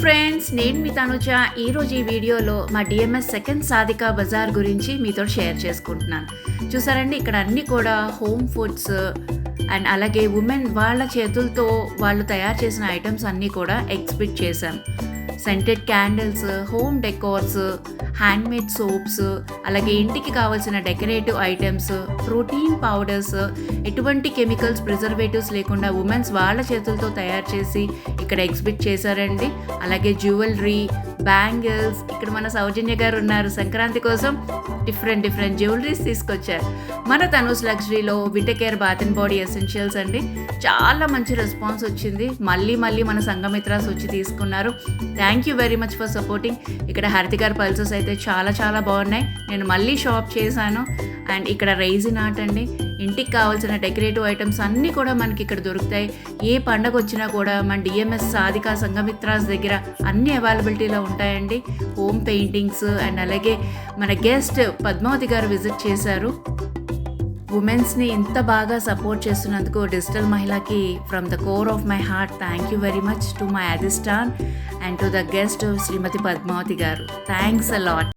Friends, నేను మీ తనుజ. ఈరోజు ఈ వీడియోలో మా డిఎంఎస్ సెకండ్ సాధికా బజార్ గురించి మీతో షేర్ చేసుకుంటున్నాను. చూసారండి, ఇక్కడ అన్నీ కూడా హోమ్ ఫుడ్స్ అండ్ అలాగే ఉమెన్ వాళ్ళ చేతులతో వాళ్ళు తయారు చేసిన ఐటమ్స్ అన్నీ కూడా ఎగ్జిబిట్ చేశాం. Scented candles, home decors, handmade soaps, అలాగే ఇంటికి కావాల్సిన డెకరేటివ్ ఐటమ్స్, ప్రోటీన్ పౌడర్స్, ఎటువంటి కెమికల్స్, ప్రిజర్వేటివ్స్ లేకుండా ఉమెన్స్ వాళ్ళ చేతులతో తయారు చేసి ఇక్కడ ఎగ్జిబిట్ చేశారండి. అలాగే జ్యువెలరీ, బ్యాంగిల్స్, ఇక్కడ మన సౌజన్య గారు ఉన్నారు. సంక్రాంతి కోసం డిఫరెంట్ జ్యువెలరీస్ తీసుకొచ్చారు. మన తనూస్ లగ్జరీలో Vitacare bath and body essentials అండి. చాలా మంచి రెస్పాన్స్ వచ్చింది. మళ్ళీ మన సంఘమిత్రాస్ వచ్చి తీసుకున్నారు. Thank you very much for supporting. ఇక్కడ హరితిగారి పల్సెస్ అయితే చాలా బాగున్నాయి. నేను మళ్ళీ షాప్ చేశాను. అండ్ ఇక్కడ రైజిన్ ఆర్ట్ అండి. ఇంటికి కావాల్సిన డెకరేటివ్ ఐటమ్స్ అన్నీ కూడా మనకి ఇక్కడ దొరుకుతాయి. ఏ పండగ వచ్చినా కూడా మన డిఎంఎస్ సాధికా సంఘమిత్రాస్ దగ్గర అన్ని అవైలబిలిటీలో ఉంటాయండి. హోమ్ పెయింటింగ్స్ అండ్ అలాగే మన గెస్ట్ పద్మావతి గారు విజిట్ చేశారు. ఉమెన్స్ని ఇంత బాగా సపోర్ట్ చేస్తున్నందుకు డిజిటల్ మహిళకి from the core of my heart thank you very much to my Adhishtan and to the guest Shrimati Padmavati garu. Thanks a lot.